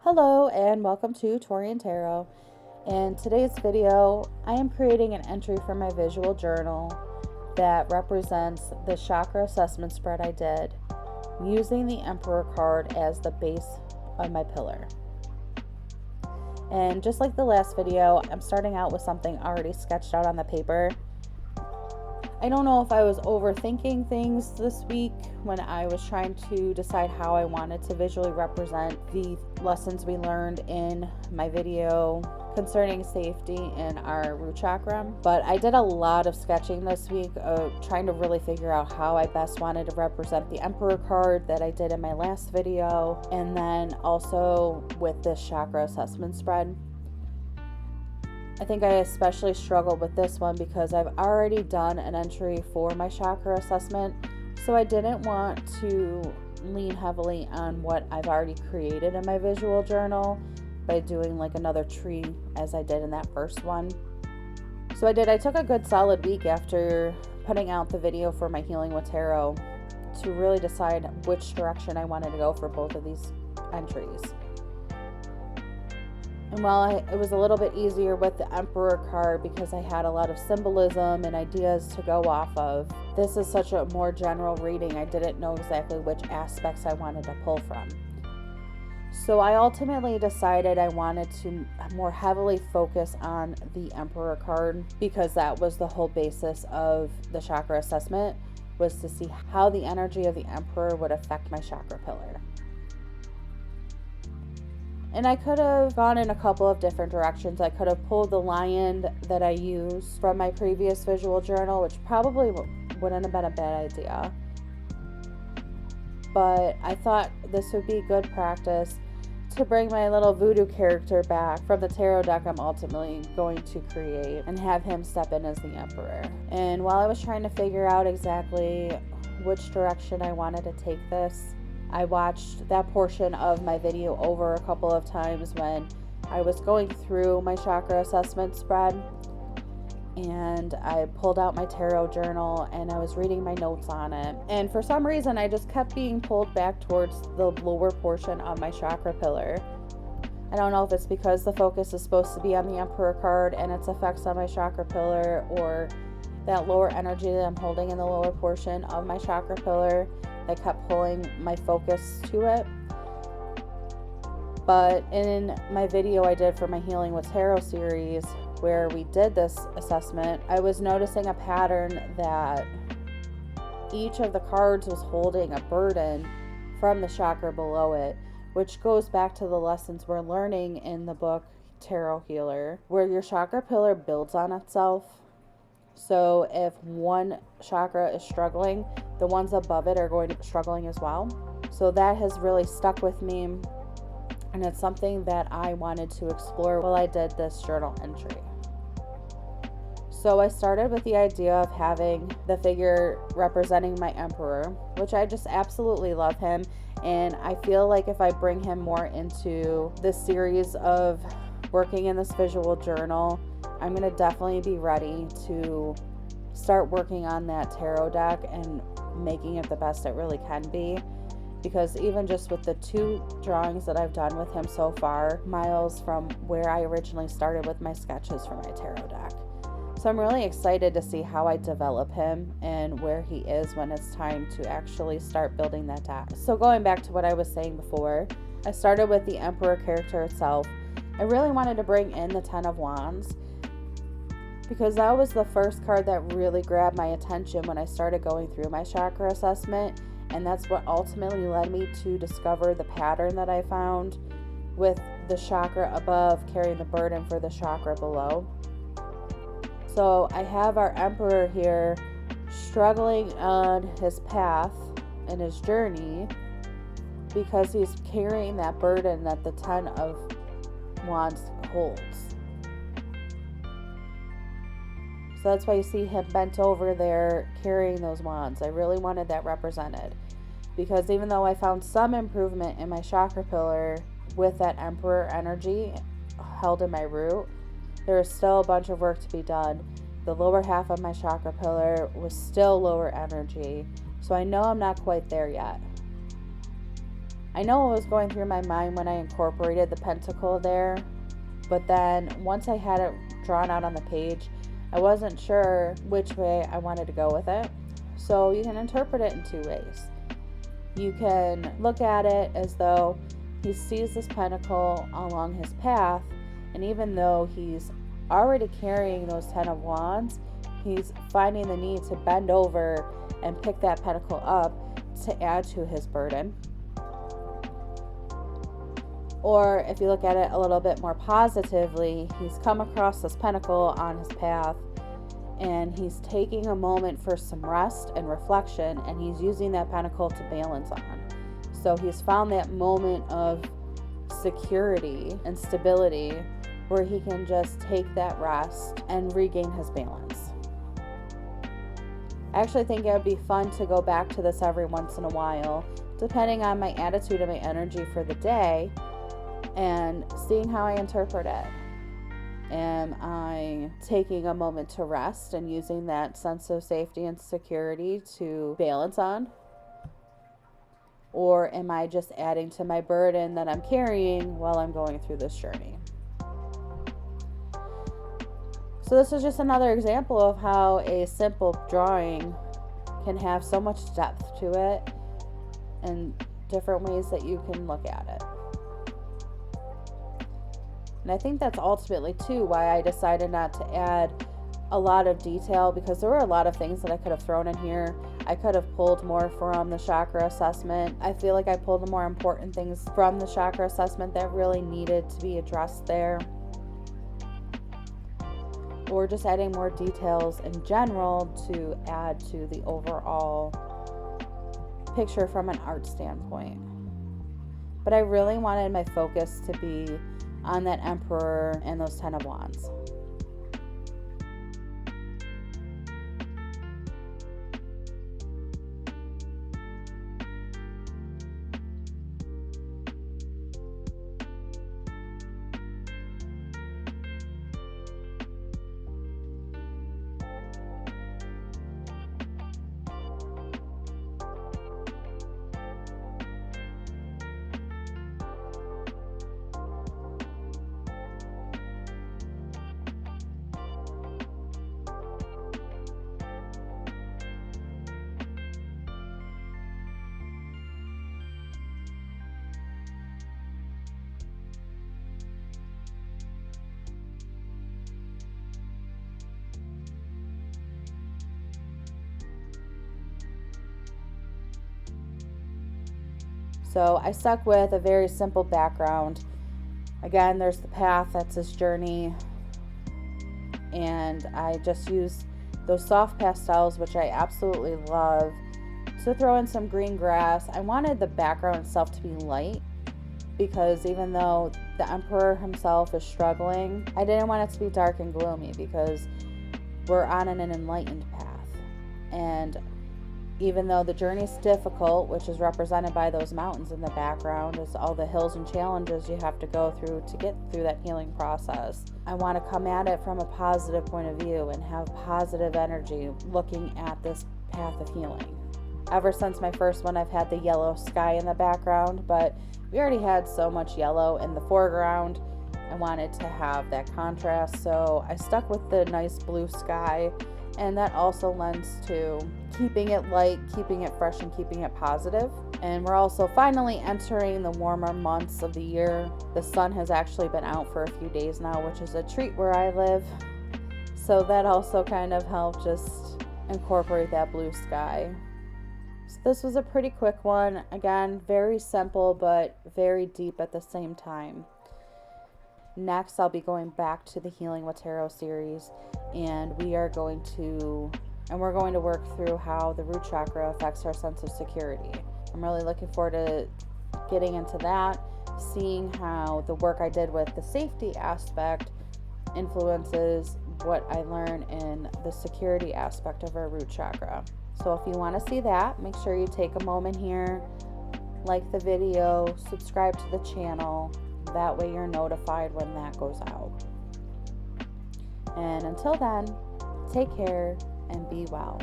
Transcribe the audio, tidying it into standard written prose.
Hello and welcome to Taurean Tarot. In today's video, I am creating an entry for my visual journal that represents the chakra assessment spread I did using the Emperor card as the base of my pillar. And just like the last video, I'm starting out with something already sketched out on the paper. I don't know if I was overthinking things this week when I was trying to decide how I wanted to visually represent the lessons we learned in my video concerning safety in our root chakra. But I did a lot of sketching this week of trying to really figure out how I best wanted to represent the Emperor card that I did in my last video, and then also with this chakra assessment spread. I think I especially struggled with this one because I've already done an entry for my chakra assessment, so I didn't want to lean heavily on what I've already created in my visual journal by doing like another tree as I did in that first one. So I took a good solid week after putting out the video for my Healing with Tarot to really decide which direction I wanted to go for both of these entries. And while it was a little bit easier with the Emperor card because I had a lot of symbolism and ideas to go off of, this is such a more general reading. I didn't know exactly which aspects I wanted to pull from. So I ultimately decided I wanted to more heavily focus on the Emperor card because that was the whole basis of the chakra assessment, was to see how the energy of the Emperor would affect my chakra pillar. And I could have gone in a couple of different directions. I could have pulled the lion that I used from my previous visual journal, which probably wouldn't have been a bad idea. But I thought this would be good practice to bring my little voodoo character back from the tarot deck I'm ultimately going to create and have him step in as the Emperor. And while I was trying to figure out exactly which direction I wanted to take this, I watched that portion of my video over a couple of times when I was going through my chakra assessment spread, and I pulled out my tarot journal and I was reading my notes on it. And for some reason, I just kept being pulled back towards the lower portion of my chakra pillar. I don't know if it's because the focus is supposed to be on the Emperor card and its effects on my chakra pillar, or that lower energy that I'm holding in the lower portion of my chakra pillar that kept pulling my focus to it. But in my video I did for my Healing with Tarot series, where we did this assessment, I was noticing a pattern that each of the cards was holding a burden from the chakra below it, which goes back to the lessons we're learning in the book Tarot Healer, where your chakra pillar builds on itself. So if one chakra is struggling, the ones above it are going to be struggling as well. So that has really stuck with me, and it's something that I wanted to explore while I did this journal entry. So I started with the idea of having the figure representing my Emperor, which I just absolutely love him, and I feel like if I bring him more into this series of working in this visual journal, I'm going to definitely be ready to start working on that tarot deck and making it the best it really can be. Because even just with the 2 drawings that I've done with him so far, miles from where I originally started with my sketches for my tarot deck. So I'm really excited to see how I develop him and where he is when it's time to actually start building that deck. So going back to what I was saying before, I started with the Emperor character itself. I really wanted to bring in the 10 of Wands, because that was the first card that really grabbed my attention when I started going through my chakra assessment, and that's what ultimately led me to discover the pattern that I found with the chakra above carrying the burden for the chakra below. So I have our Emperor here struggling on his path and his journey because he's carrying that burden that the 10 of Wands holds. So that's why you see him bent over there carrying those wands. I really wanted that represented, because even though I found some improvement in my chakra pillar with that Emperor energy held in my root, there is still a bunch of work to be done. The lower half of my chakra pillar was still lower energy, so I know I'm not quite there yet. I know what was going through my mind when I incorporated the pentacle there, but then once I had it drawn out on the page, I wasn't sure which way I wanted to go with it. So you can interpret it in two ways. You can look at it as though he sees this pentacle along his path, and even though he's already carrying those 10 of Wands, he's finding the need to bend over and pick that pentacle up to add to his burden. Or if you look at it a little bit more positively, he's come across this pentacle on his path and he's taking a moment for some rest and reflection, and he's using that pentacle to balance on. So he's found that moment of security and stability where he can just take that rest and regain his balance. I actually think it would be fun to go back to this every once in a while, depending on my attitude and my energy for the day, and seeing how I interpret it. Am I taking a moment to rest and using that sense of safety and security to balance on? Or am I just adding to my burden that I'm carrying while I'm going through this journey? So this is just another example of how a simple drawing can have so much depth to it and different ways that you can look at it. And I think that's ultimately too why I decided not to add a lot of detail, because there were a lot of things that I could have thrown in here. I could have pulled more from the chakra assessment. I feel like I pulled the more important things from the chakra assessment that really needed to be addressed there. Or just adding more details in general to add to the overall picture from an art standpoint. But I really wanted my focus to be on that Emperor and those 10 of Wands. So I stuck with a very simple background. Again, there's the path, that's his journey. And I just used those soft pastels, which I absolutely love, to throw in some green grass. I wanted the background itself to be light, because even though the Emperor himself is struggling, I didn't want it to be dark and gloomy, because we're on an enlightened path. And even though the journey is difficult, which is represented by those mountains in the background, is all the hills and challenges you have to go through to get through that healing process, I want to come at it from a positive point of view and have positive energy looking at this path of healing. Ever since my first one, I've had the yellow sky in the background, but we already had so much yellow in the foreground. I wanted to have that contrast, so I stuck with the nice blue sky, and that also lends to keeping it light, keeping it fresh, and keeping it positive. And we're also finally entering the warmer months of the year. The sun has actually been out for a few days now, which is a treat where I live. So that also kind of helped just incorporate that blue sky. So this was a pretty quick one. Again, very simple, but very deep at the same time. Next, I'll be going back to the Healing with Tarot series, and we're going to work through how the root chakra affects our sense of security. I'm really looking forward to getting into that, seeing how the work I did with the safety aspect influences what I learn in the security aspect of our root chakra. So if you want to see that, make sure you take a moment here, like the video, subscribe to the channel. That way you're notified when that goes out. And until then, take care and be well.